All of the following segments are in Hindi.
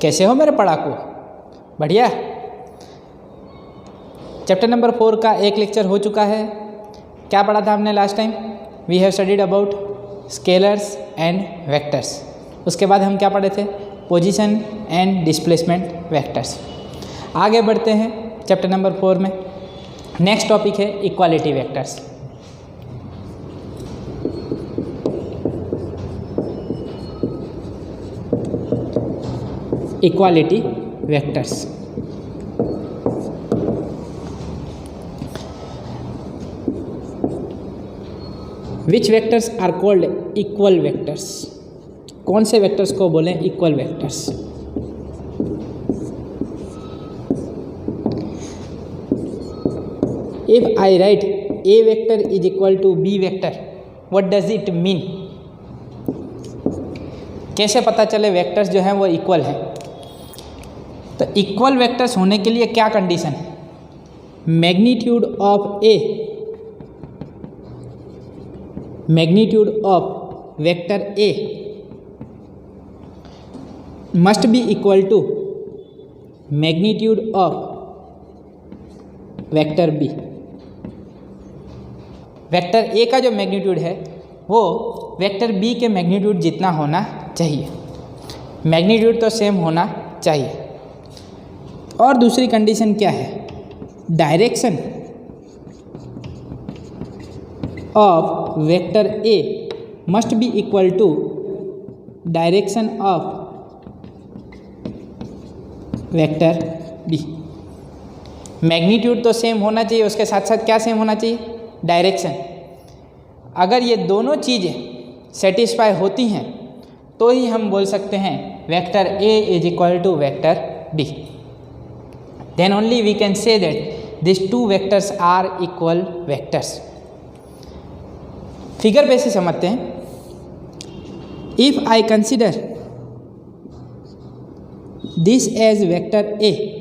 कैसे हो मेरे पढ़ाकू? बढ़िया। चैप्टर नंबर 4 का एक लेक्चर हो चुका है। क्या पढ़ा था हमने last time? We have studied about scalars and vectors. उसके बाद हम क्या पढ़े थे? Position and displacement vectors. आगे बढ़ते हैं चैप्टर नंबर 4 में। नेक्स्ट टॉपिक है equality vectors. Equality vectors. Which vectors are called equal vectors? कौन से वेक्टर्स को बोलें equal vectors? If I write A vector is equal to B vector, what does it mean? कैसे पता चले वेक्टर्स जो हैं वो इक्वल हैं? तो इक्वल वेक्टर्स होने के लिए क्या कंडीशन है? Magnitude of A, magnitude of vector A must be equal to magnitude of vector B. Vector A का जो मैग्नीट्यूड है वो वेक्टर बी के मैग्नीट्यूड जितना होना चाहिए। मैग्नीट्यूड तो सेम होना चाहिए। और दूसरी कंडीशन क्या है? Direction of vector A must be equal to direction of vector B. Magnitude तो सेम होना चाहिए, उसके साथ साथ क्या सेम होना चाहिए? डायरेक्शन। अगर ये दोनों चीज़ें सेटिस्फाई होती हैं तो ही हम बोल सकते हैं vector A is equal to vector B. Then only we can say that this two vectors are equal vectors. Figure पे से समझते हैं। If I consider this as vector A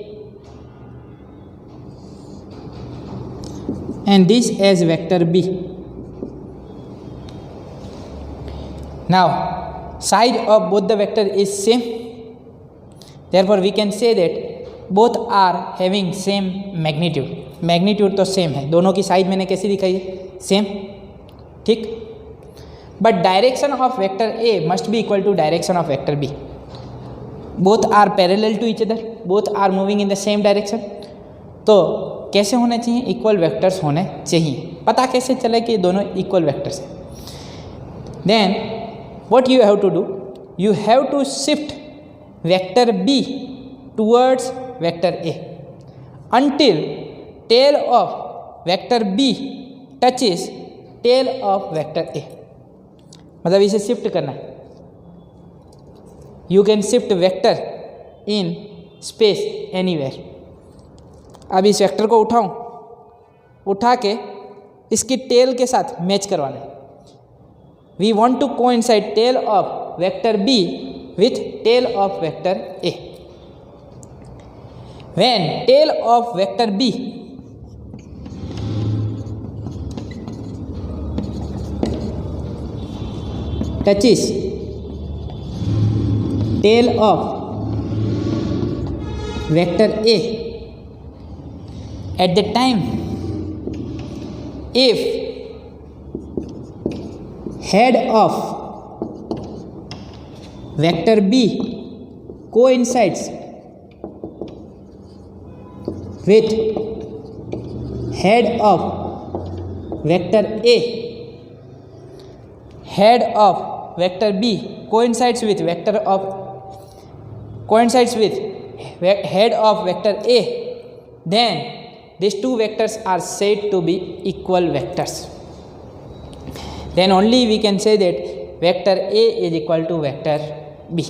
and this as vector b. Now side of both the vector is same, therefore we can say that both are having same magnitude. Magnitude तो सेम है, दोनों की साइड मैंने कैसी दिखाई है? सेम, ठीक। But direction of vector A must be equal to direction of vector B. Both are parallel to each other, both are moving in the same direction. तो कैसे होने चाहिए? इक्वल वेक्टर्स होने चाहिए। पता कैसे चले कि दोनों इक्वल वेक्टर्स हैं? Then what you have to do? You have to shift vector B towards vector A until tail of vector b touches tail of vector a। मतलब इसे शिफ्ट करना है। You can shift vector in space anywhere. अब इस वेक्टर को उठाऊं, उठा के इसकी टेल के साथ मैच करवाना है। We want to coincide tail of vector B with tail of vector A. When tail of vector B touches tail of vector A, at the time if head of vector b coincides with head of vector a, head of vector b coincides with head of vector a, then these two vectors are said to be equal vectors. Then only we can say that vector A is equal to vector B.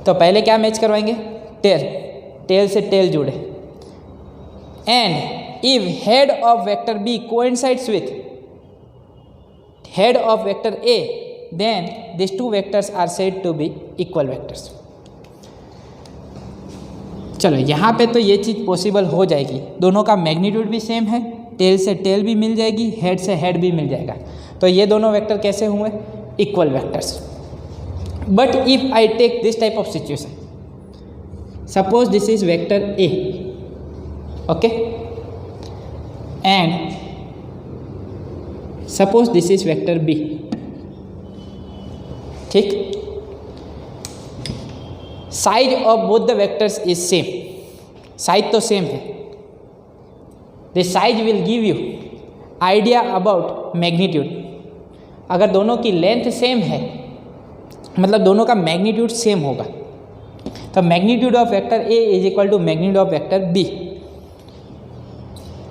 तो पहले क्या मैच करवाएंगे? टेल, टेल से टेल जुड़े। And if head of vector B coincides with head of vector A, then these two vectors are said to be equal vectors. चलो यहाँ पे तो ये चीज़ पॉसिबल हो जाएगी, दोनों का मैग्नीट्यूड भी सेम है, टेल से टेल भी मिल जाएगी, हेड से हेड भी मिल जाएगा। तो ये दोनों वेक्टर कैसे हुए? Equal vectors. But if I take this type of situation, suppose this is vector A, okay, and suppose this is vector B, ठीक, size of both the vectors is same, size तो सेम है, the size will give you idea about magnitude. अगर दोनों की लेंथ सेम है मतलब दोनों का मैग्नीट्यूड सेम होगा, तो magnitude of vector A is equal to magnitude of vector B.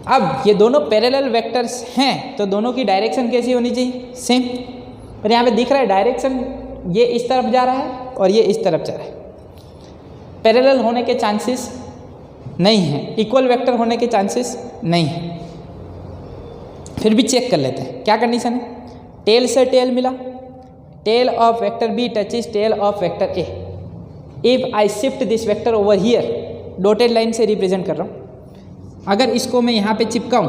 अब ये दोनों पैरेलल वेक्टर्स हैं तो दोनों की डायरेक्शन कैसी होनी चाहिए, सेम। पर यहाँ पे दिख रहा है डायरेक्शन ये इस तरफ जा रहा है और ये इस तरफ जा रहा है, पैरेलल होने के चांसेस नहीं हैं, इक्वल वेक्टर होने के चांसेस नहीं हैं। फिर भी चेक कर लेते हैं क्या कंडीशन है। टेल से टेल मिला, tail of vector B touches tail of vector A. If I shift this vector over here, dotted line से रिप्रेजेंट कर रहा हूँ, अगर इसको मैं यहाँ पे चिपकाऊँ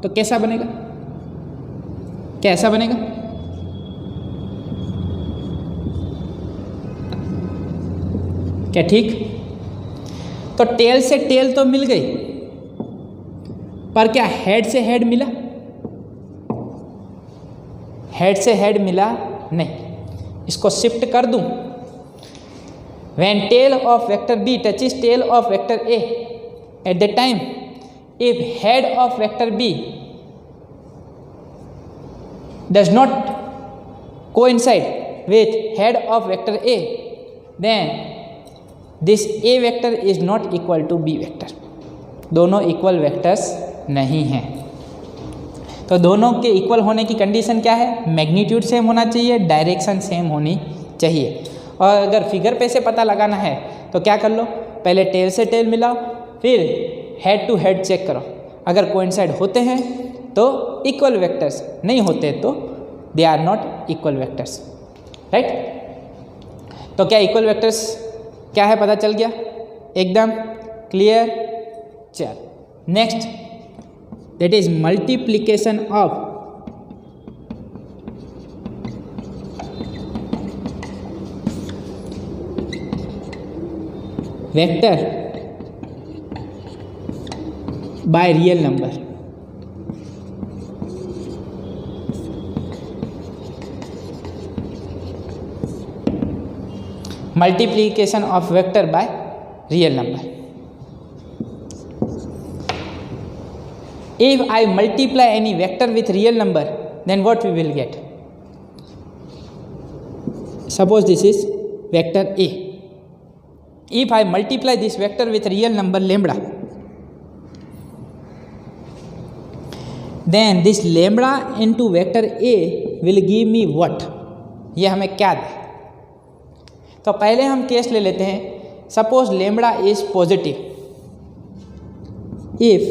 तो कैसा बनेगा, कैसा बनेगा, क्या ठीक। तो टेल से टेल तो मिल गई, पर क्या हेड से हेड मिला, हेड से हेड मिला नहीं। इसको शिफ्ट कर दूं, when tail of vector b touches tail of vector a, at the time if head of vector b does not coincide with head of vector a, then this a vector is not equal to b vector। दोनों इक्वल वेक्टर्स नहीं हैं। तो दोनों के इक्वल होने की कंडीशन क्या है, मैग्नीट्यूड सेम होना चाहिए, डायरेक्शन सेम होनी चाहिए। और अगर फिगर पे से पता लगाना है तो क्या कर लो, पहले टेल से टेल मिलाओ, फिर हेड टू हेड चेक करो, अगर कोइंसाइड होते हैं तो इक्वल वेक्टर्स, नहीं होते तो they are not equal vectors, right. तो क्या इक्वल वेक्टर्स क्या है पता चल गया, एकदम क्लियर। चल next, that is multiplication of vector by real number। multiplication of vector by real number। If I multiply any vector with real number, then what we will get? Suppose this is vector A. If I multiply this vector with real number lambda, then this lambda into vector A will give me what? ये हमें क्या दे। तो पहले हम केस ले लेते हैं, suppose lambda is positive। If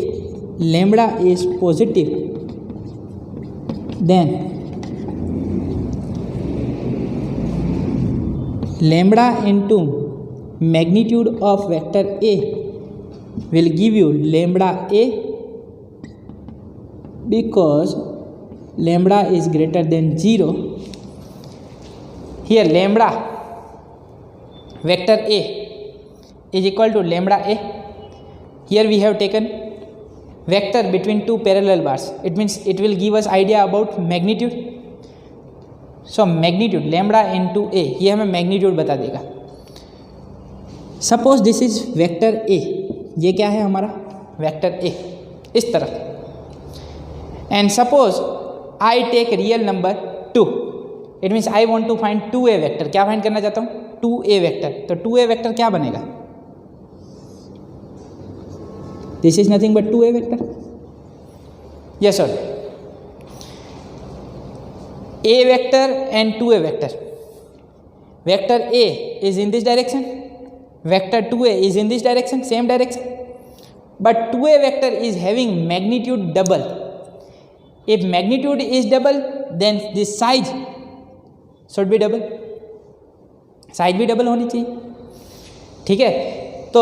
lambda is positive, then lambda into magnitude of vector A will give you lambda A, because lambda is greater than 0. Here lambda vector A is equal to lambda A. Here we have taken vector between two parallel bars, it means it will give us idea about magnitude। so magnitude lambda into a, ये हमें magnitude बता देगा। suppose this is vector a, ये क्या है हमारा vector a इस तरफ, and suppose I take real number 2, it means I want to find 2a vector। क्या फाइंड करना चाहता हूँ, 2a vector। तो 2a vector क्या बनेगा, this is nothing but 2a vector, yes or no? A vector and 2a vector, vector A is in this direction, vector 2a is in this direction, same direction, but 2a vector is having magnitude double। if magnitude is double, then this size should be double, size भी डबल होनी चाहिए, ठीक है। तो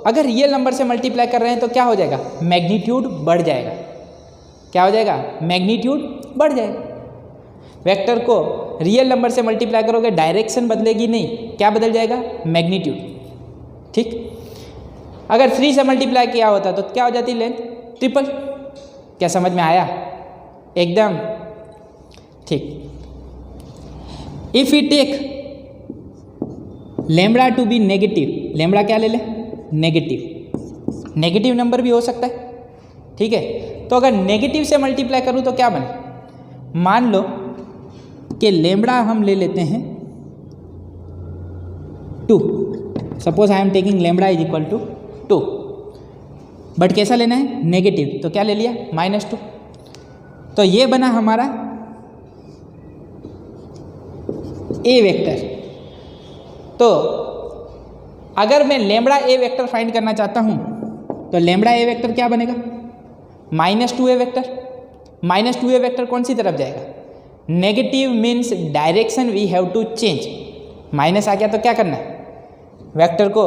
अगर रियल नंबर से मल्टीप्लाई कर रहे हैं तो क्या हो जाएगा, मैग्नीट्यूड बढ़ जाएगा। क्या हो जाएगा, मैग्नीट्यूड बढ़ जाएगा। वेक्टर को रियल नंबर से मल्टीप्लाई करोगे डायरेक्शन बदलेगी नहीं, क्या बदल जाएगा? मैग्नीट्यूड। ठीक, अगर 3 से मल्टीप्लाई किया होता तो क्या हो जाती लेंथ? ट्रिपल। क्या समझ में आया? एकदम ठीक। If you take lambda to be negative, lambda क्या ले लें? नेगेटिव। नेगेटिव नंबर भी हो सकता है, ठीक है। तो अगर नेगेटिव से मल्टीप्लाई करूं तो क्या बने? मान लो कि लैम्बडा हम ले लेते हैं 2। Suppose I am taking lambda is equal to 2, but कैसा लेना है? नेगेटिव। तो क्या ले लिया? -2। तो ये बना हमारा ए वेक्टर। तो अगर मैं लैम्बडा ए वेक्टर फाइंड करना चाहता हूँ तो लैम्बडा ए वेक्टर क्या बनेगा? -2a vector. -2a वेक्टर कौन सी तरफ जाएगा? Negative means direction we have to change. Minus आ गया तो क्या करना है? वेक्टर को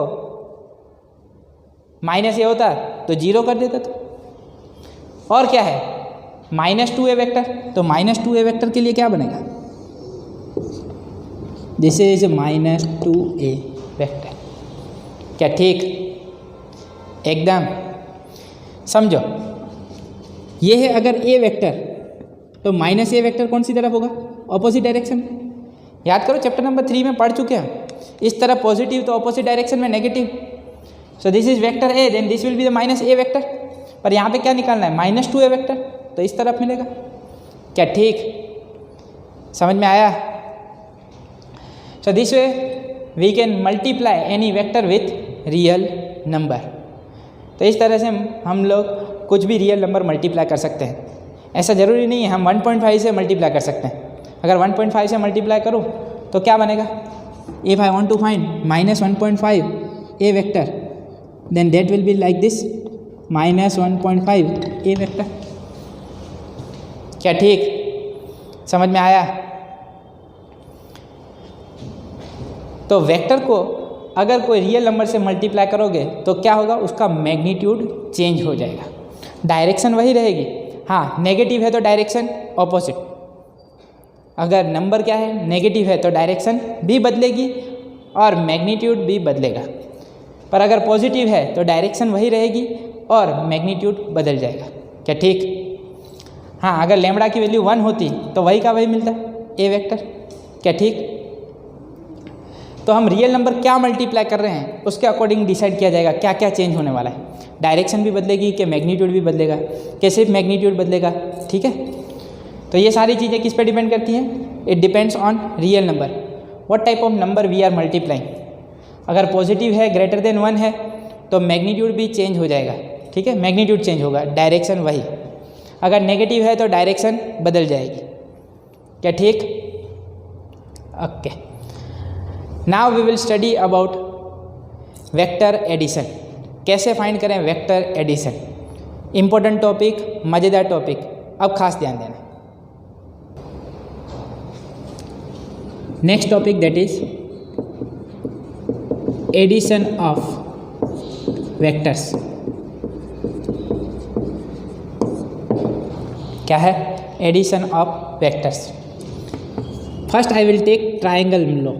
माइनस ए होता तो 0 कर देता था। और क्या है? -2a vector. तो -2a वेक्टर के लिए क्या बनेगा? This is -2a vector. क्या ठीक? एकदम समझो, ये है अगर ए वेक्टर, तो -a वेक्टर कौन सी तरफ होगा? Opposite direction. याद करो चैप्टर नंबर 3 में पढ़ चुके हैं। इस तरफ पॉजिटिव तो ऑपोजिट डायरेक्शन में negative. So this is vector A, then this will be the -a vector. पर यहाँ पे क्या निकालना है? -2a वेक्टर, तो इस तरफ मिलेगा। क्या ठीक? समझ में आया? So this way we can multiply any vector with real number. तो इस तरह से हम लोग कुछ भी रियल नंबर मल्टीप्लाई कर सकते हैं। ऐसा ज़रूरी नहीं है हम 1.5 से मल्टीप्लाई कर सकते हैं। अगर 1.5 से मल्टीप्लाई करूँ तो क्या बनेगा? If I want to find -1.5 a vector, then that will be like this -1.5 a vector. क्या ठीक? समझ में आया? तो वेक्टर को अगर कोई रियल नंबर से मल्टीप्लाई करोगे तो क्या होगा? उसका मैग्नीट्यूड चेंज हो जाएगा, डायरेक्शन वही रहेगी। हाँ, नेगेटिव है तो डायरेक्शन ऑपोजिट। अगर नंबर क्या है? नेगेटिव है तो डायरेक्शन भी बदलेगी और मैग्नीट्यूड भी बदलेगा। पर अगर पॉजिटिव है तो डायरेक्शन वही रहेगी और मैग्नीट्यूड बदल जाएगा। क्या ठीक? हाँ, अगर लैम्बडा की वैल्यू 1 होती तो वही का वही मिलता ए वेक्टर। क्या ठीक? तो हम रियल नंबर क्या मल्टीप्लाई कर रहे हैं उसके अकॉर्डिंग डिसाइड किया जाएगा क्या क्या चेंज होने वाला है। डायरेक्शन भी बदलेगी कि मैग्नीट्यूड भी बदलेगा, कि सिर्फ मैग्नीट्यूड बदलेगा। ठीक है, तो ये सारी चीज़ें किस पे डिपेंड करती हैं? It depends on real number, what type of number we are multiplying. अगर पॉजिटिव है, ग्रेटर देन 1 है, तो मैग्नीट्यूड भी चेंज हो जाएगा। ठीक है, मैग्नीट्यूड चेंज होगा, डायरेक्शन वही। अगर नेगेटिव है तो डायरेक्शन बदल जाएगी। क्या ठीक? Okay, now we will study about vector addition. कैसे फाइंड करें वेक्टर एडिशन? इम्पोर्टेंट टॉपिक, मज़ेदार टॉपिक। अब खास ध्यान देना। Next topic that is addition of vectors. क्या है addition of vectors? First I will take triangle law.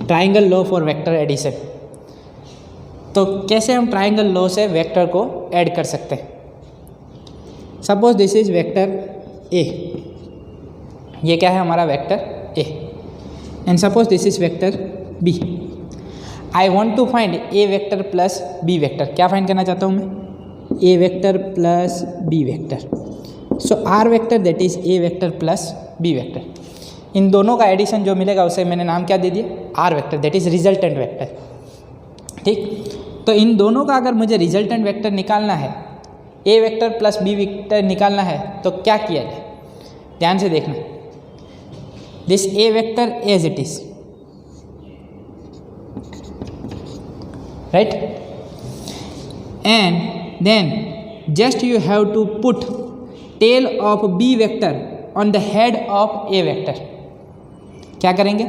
Triangle law for vector addition. तो कैसे हम ट्राइंगल लॉ से वेक्टर को ऐड कर सकते हैं? Suppose this is vector A, ये क्या है हमारा vector A, and suppose this is vector B. I want to find A vector plus B vector. क्या फाइंड करना चाहता हूँ मैं? A vector plus B vector. So R vector that is A vector plus B vector. इन दोनों का एडिशन जो मिलेगा उसे मैंने नाम क्या दे दिया? R vector, that is resultant vector. ठीक, तो इन दोनों का अगर मुझे रिजल्टेंट वेक्टर निकालना है, A vector plus B vector निकालना है, तो क्या किया जाए? ध्यान से देखना। This A vector as it is, right, and then just you have to put tail of B vector on the head of A vector. क्या करेंगे?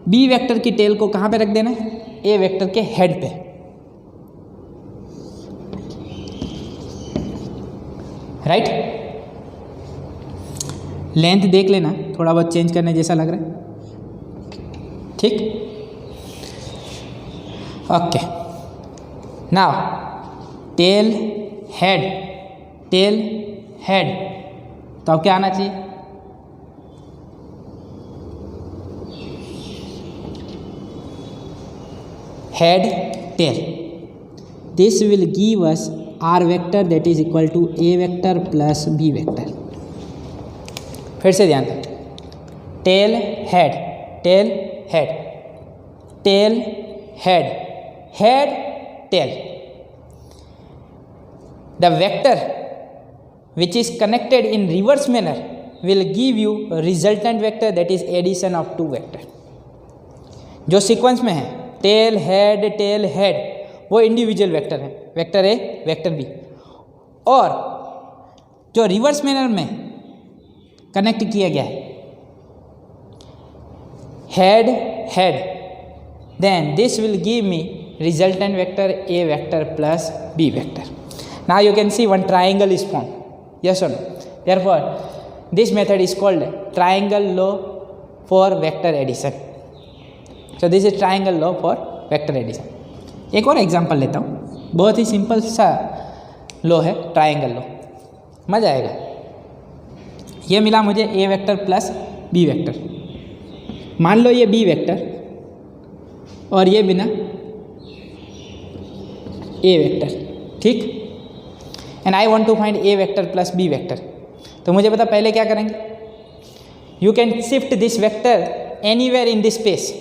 बी वेक्टर की टेल को कहाँ पे रख देना है? ए वेक्टर के हेड पे। राइट। लेंथ देख लेना, थोड़ा बहुत चेंज करने जैसा लग रहा है, ठीक। Okay, now tail head, tail head, तो अब क्या आना चाहिए? Head tail. This will give us R vector that is equal to A vector plus B vector. फिर से ध्यान दें, tail head, tail head, tail head, head tail. The vector which is connected in reverse manner will give you a resultant vector that is addition of two vector। जो सीक्वेंस में है टेल हेड, वो इंडिविजुअल वेक्टर है, वेक्टर ए वेक्टर बी, और जो रिवर्स मैनर में कनेक्ट किया गया है head head, then this will give me resultant vector a vector plus b vector। Now you can see one triangle is formed, yes or no? Therefore this method is called triangle law for vector addition। So this is triangle law for vector addition। एक और एग्जांपल लेता हूँ, बहुत ही सिंपल सा लॉ है ट्राइंगल लॉ, मज़ा आएगा। ये मिला मुझे a vector plus b vector, मान लो ये b वेक्टर और ये बिना a वेक्टर, ठीक। And I want to find a vector plus b vector. तो मुझे पता पहले क्या करेंगे, you can shift this vector anywhere in this space.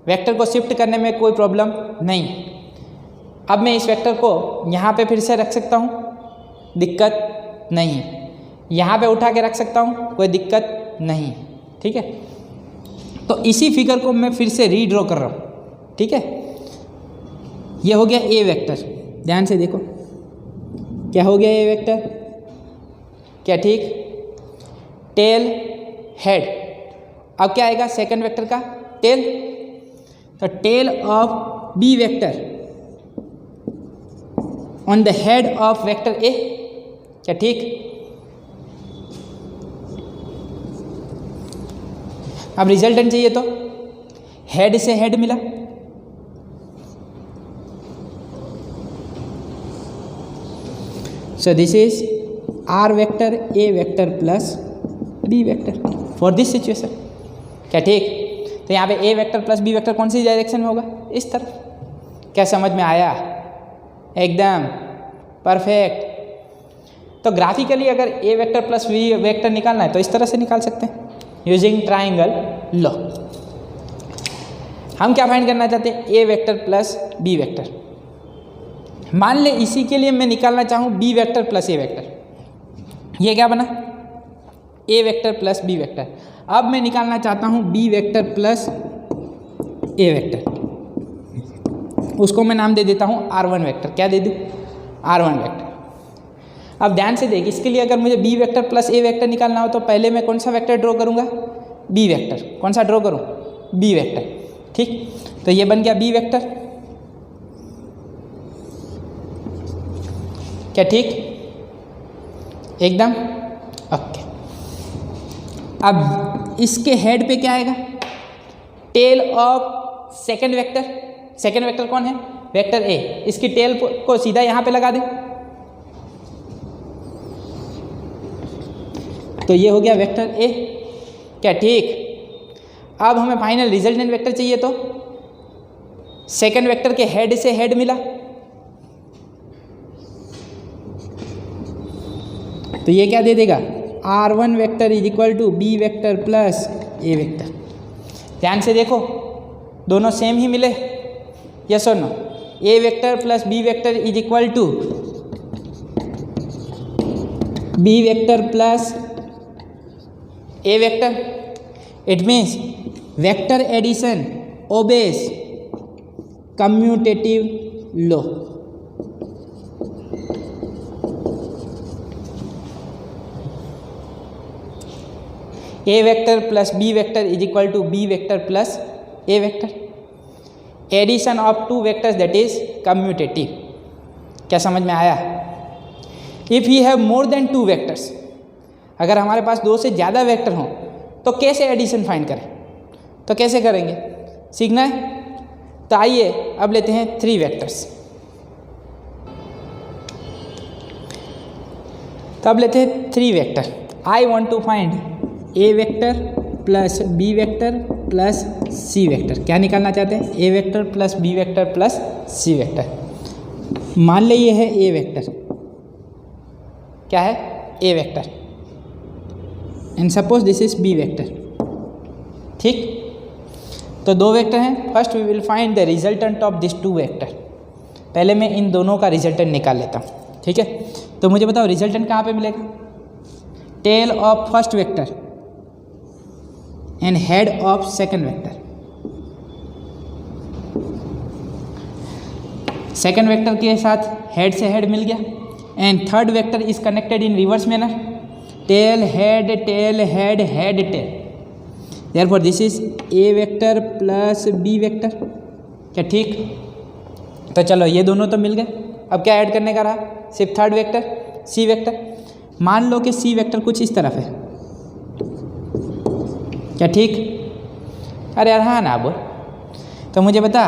Vector को शिफ्ट करने में कोई प्रॉब्लम नहीं। अब मैं इस वेक्टर को यहाँ पे फिर से रख सकता हूँ, दिक्कत नहीं है। यहाँ पे उठा के रख सकता हूँ, कोई दिक्कत नहीं है, ठीक है। तो इसी फिगर को मैं फिर से रीड्रॉ कर रहा हूँ, ठीक है। ये हो गया ए वेक्टर, ध्यान से देखो क्या हो गया ए वेक्टर, क्या ठीक। टेल हेड, अब क्या आएगा सेकंड वेक्टर का टेल, तो tail of B vector on the head of vector ए, क्या ठीक। अब रिजल्टेंट चाहिए तो हेड से हेड मिला, so this is r vector a vector plus b vector for this situation, क्या ठीक। तो यहाँ पे a vector plus b vector कौन सी डायरेक्शन में होगा, इस तरफ। क्या समझ में आया, एकदम परफेक्ट। तो ग्राफिकली अगर a vector plus b vector निकालना है तो इस तरह से निकाल सकते हैं यूजिंग ट्राइंगल लॉ। हम क्या फाइंड करना चाहते हैं, a vector plus b vector. मान ले इसी के लिए मैं निकालना चाहूँ b vector plus a vector, ये क्या बना a vector plus b vector. अब मैं निकालना चाहता हूँ b vector plus a vector, उसको मैं नाम दे देता हूँ r1 वेक्टर। क्या दे दूँ, r1 वेक्टर। अब ध्यान से देख, इसके लिए अगर मुझे b vector plus a vector निकालना हो तो पहले मैं कौन सा वेक्टर ड्रॉ करूँगा, b वेक्टर। कौन सा ड्रॉ करूँ, b वेक्टर, ठीक। तो ये बन गया b वेक्टर, क्या ठीक, एकदम ओके। अब इसके हेड पे क्या आएगा, tail of second vector. Second vector कौन है, वेक्टर ए। इसकी टेल को सीधा यहाँ पे लगा दे, तो ये हो गया वेक्टर ए, क्या ठीक। अब हमें फाइनल रिजल्टेंट वेक्टर चाहिए, तो सेकंड वेक्टर के हेड से हेड मिला, तो ये क्या दे देगा, r1 vector is equal to b vector plus a vector. ध्यान से देखो दोनों सेम ही मिले, यस और no. a vector plus b vector is equal to b vector plus a vector. It means vector addition obeys commutative law. A vector plus B vector is equal to B vector plus a vector. Addition of two vectors that is commutative. क्या समझ में आया, if you have more than 2 vectors, अगर हमारे पास 2 से ज़्यादा वेक्टर हों तो कैसे एडिशन फाइंड करें, तो कैसे करेंगे सीखना है। तो आइए अब लेते हैं 3 वेक्टर्स। तो अब लेते हैं 3 vector. I want to find A vector plus B vector plus C vector. क्या निकालना चाहते हैं, A vector plus B vector plus C vector. मान ले ये है ए वेक्टर, क्या है A vector, and suppose this is B vector. ठीक, तो 2 वेक्टर हैं। First we will find the resultant of this 2 vector. पहले मैं इन दोनों का रिजल्टेंट निकाल लेता हूँ। ठीक है, तो मुझे बताओ रिजल्टेंट कहाँ पे मिलेगा, tail of first vector and head of second vector. Second vector के साथ हेड से हेड मिल गया, and third vector is connected in reverse manner, tail head tail head head tail. Therefore this is A vector plus B vector. क्या ठीक, तो चलो ये दोनों तो मिल गए। अब क्या ऐड करने का रहा, सिर्फ थर्ड वेक्टर सी वेक्टर। मान लो कि सी वेक्टर कुछ इस तरफ है, क्या ठीक, अरे यार हाँ ना बोल। तो मुझे बता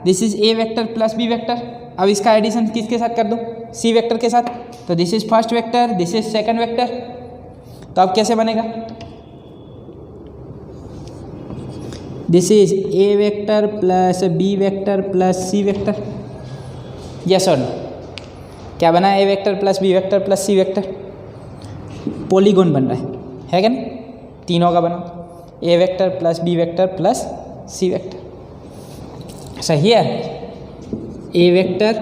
this is A vector plus B vector. अब इसका एडिशन किसके साथ कर दूँ, सी वेक्टर के साथ। तो this is first vector, this is second vector. तो अब कैसे बनेगा, this is A vector plus B vector plus C vector. Yes और नो, क्या बना, A vector plus B vector plus C vector. Polygon बन रहा है क्या नहीं, तीनों का बना, A vector plus B vector plus C vector. सही है, A vector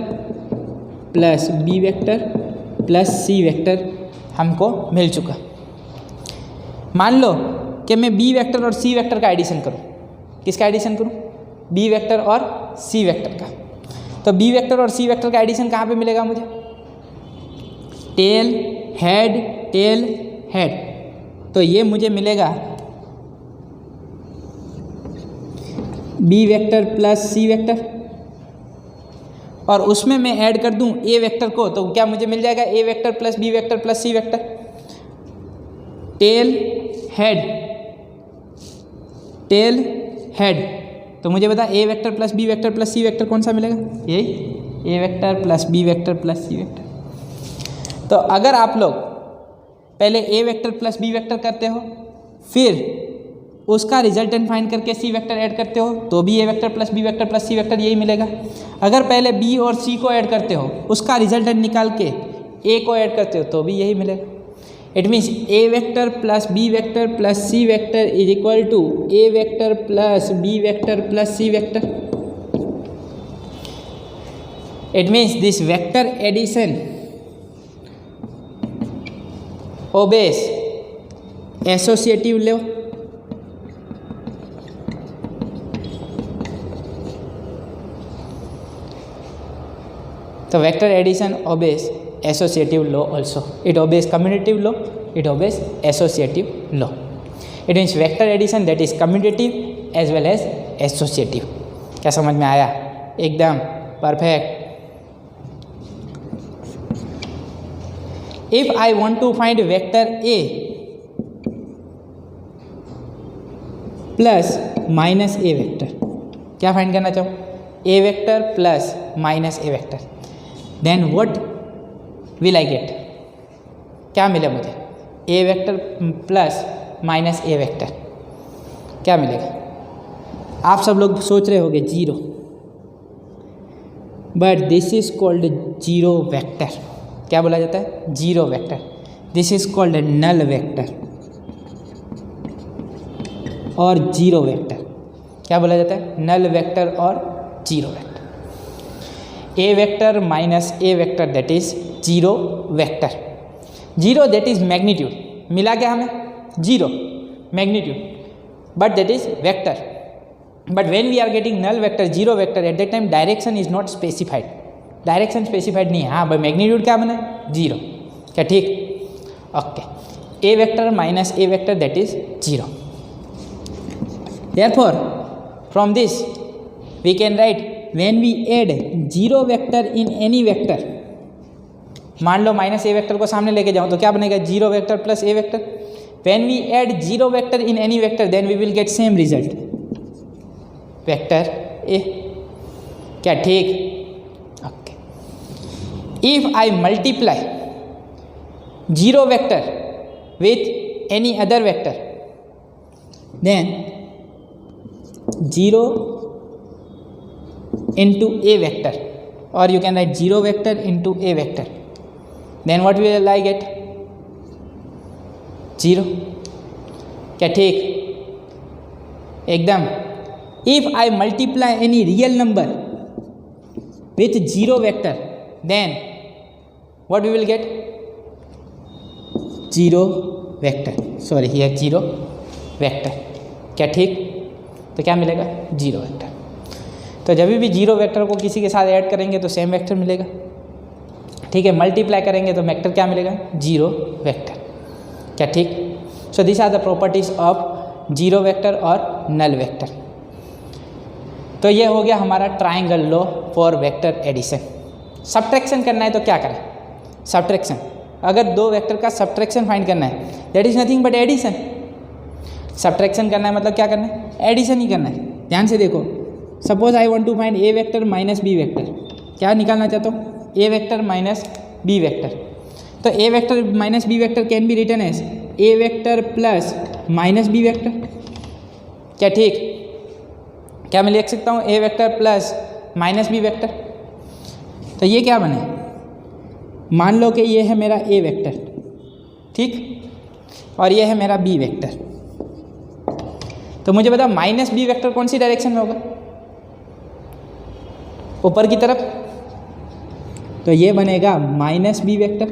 plus B vector plus C vector हमको मिल चुका। मान लो कि मैं बी वेक्टर और सी वेक्टर का एडिशन करूं। किसका एडिशन करूं, बी वेक्टर और सी वेक्टर का। तो बी वेक्टर और सी वेक्टर का एडिशन कहाँ पे मिलेगा मुझे, टेल हेड। तो ये मुझे मिलेगा B vector plus C vector, और उसमें मैं ऐड कर दूं ए वेक्टर को, तो क्या मुझे मिल जाएगा, A vector plus B vector plus C vector. Tail head, तो मुझे बता A vector plus B vector plus C vector कौन सा मिलेगा, यही A vector plus B vector plus C vector. तो अगर आप लोग पहले A vector plus B vector करते हो, फिर उसका रिजल्टेंट फाइंड करके सी वेक्टर ऐड करते हो, तो भी A vector plus B vector plus C vector यही मिलेगा। अगर पहले बी और सी को ऐड करते हो, उसका रिजल्टेंट निकाल के ए को ऐड करते हो, तो भी यही मिलेगा। It means a vector plus B vector plus C vector is equal to A vector plus B vector plus C vector. It means this vector addition obeys associative law। So vector addition obeys associative law also. It obeys commutative law, it obeys associative law. It means vector addition that is commutative as well as associative। क्या समझ में आया, एकदम perfect. If I want to find vector A plus minus A vector, क्या फाइंड करना चाहो, A vector plus minus A vector, then what will I get, क्या मिला मुझे, A vector plus minus A vector, क्या मिलेगा। आप सब लोग सोच रहे होंगे zero, but this is called zero vector. क्या बोला जाता है, zero vector. This is called null vector और जीरो वेक्टर। क्या बोला जाता है, नल वेक्टर और zero vector. A vector minus A vector that is zero vector. Zero that is magnitude, मिला क्या हमें, zero magnitude, but that is vector. But when we are getting null vector, zero vector, at that time direction is not specified. Direction specified नहीं है, हाँ भाई मैग्नीट्यूड क्या बना, जीरो। क्या ठीक, okay. A vector minus A vector that is zero. Therefore, from this we can write when we add zero vector in any vector, मान लो माइनस ए वेक्टर को सामने लेके जाऊँ तो क्या बनेगा, zero vector plus a vector. When we add zero vector in any vector then we will get same result, vector ए. क्या ठीक? Okay. If I multiply zero vector with any other vector then zero into a vector, or you can write zero vector into a vector, then what will I get? Zero. क्या ठीक? एकदम. If I multiply any real number with zero vector then what we will get? Zero vector. Sorry, here zero vector. क्या ठीक? तो क्या मिलेगा? Zero vector. तो जब भी जीरो वेक्टर को किसी के साथ ऐड करेंगे तो सेम वेक्टर मिलेगा. ठीक है, मल्टीप्लाई करेंगे तो वेक्टर क्या मिलेगा? Zero vector. क्या ठीक? So this are the properties of zero vector और नल वेक्टर. तो ये हो गया हमारा triangle law for vector addition. Subtraction करना है तो क्या करें? सब्ट्रैक्शन. अगर दो वेक्टर का सब्ट्रैक्शन फाइंड करना है that is nothing but addition. Subtraction करना है मतलब क्या करना है? एडिशन ही करना है. ध्यान से देखो, suppose I want to find A vector minus B vector. क्या निकालना चाहता हूँ? A vector minus B vector. तो A vector minus B vector can be written as A vector plus minus B vector. क्या ठीक? क्या मैं लिख सकता हूँ A vector plus minus B vector? तो ये क्या बने? मान लो कि ये है मेरा ए वेक्टर, ठीक, और ये है मेरा बी वेक्टर. तो मुझे बता माइनस बी वेक्टर कौन सी डायरेक्शन में होगा? ऊपर की तरफ. तो ये बनेगा माइनस बी वेक्टर.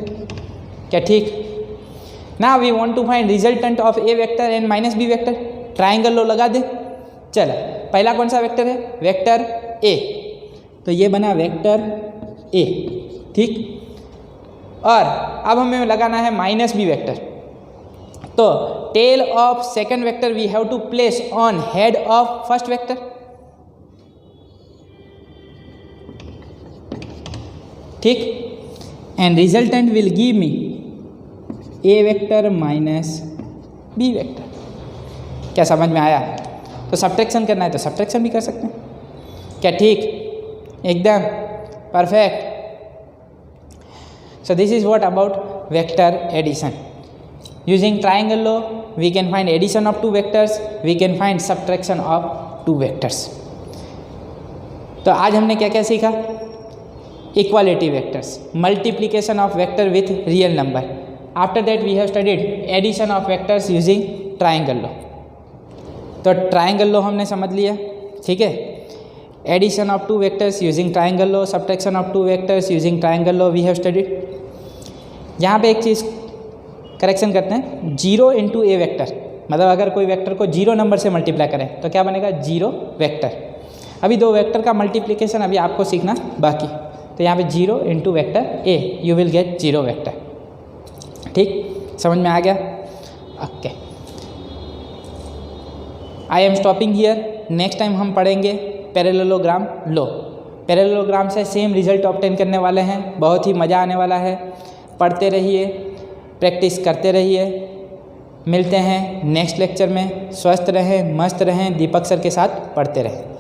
क्या ठीक? ना we want to find resultant of A vector and minus B vector. Triangle law लगा दे. चलो, पहला कौन सा वेक्टर है? Vector a. तो ये बना वेक्टर ए, ठीक. और अब हमें लगाना है माइनस बी वेक्टर. तो tail of second vector we have to place on head of first vector. ठीक. And resultant will give me A vector minus B vector. क्या समझ में आया? तो सब्ट्रैक्शन करना है तो सब्ट्रैक्शन भी कर सकते हैं. क्या ठीक? एकदम perfect. So this is what about vector addition. Using triangle law we can find addition of two vectors, we can find subtraction of two vectors. तो आज हमने क्या क्या सीखा? Equality vectors, multiplication of vector with real number. After that we have studied addition of vectors using triangle law. तो ट्राइंगल लॉ हमने समझ लिया, ठीक है. Addition of two vectors using triangle law, subtraction of two vectors using triangle law we have studied. यहाँ पे एक चीज़ करेक्शन करते हैं, जीरो इंटू ए वेक्टर, मतलब अगर कोई वेक्टर को जीरो नंबर से मल्टीप्लाई करें तो क्या बनेगा? Zero vector. अभी दो वेक्टर का मल्टीप्लिकेशन अभी आपको सीखना बाकी. तो यहाँ पे zero into vector A you will get zero vector. ठीक, समझ में आ गया? Okay, I am stopping here. Next time हम पढ़ेंगे पैरेललोग्राम लॉ. पैरेललोग्राम से सेम रिजल्ट ऑब्टेन करने वाले हैं. बहुत ही मज़ा आने वाला है. पढ़ते रहिए, प्रैक्टिस करते रहिए. मिलते हैं नेक्स्ट लेक्चर में. स्वस्थ रहें, मस्त रहें. दीपक सर के साथ पढ़ते रहें.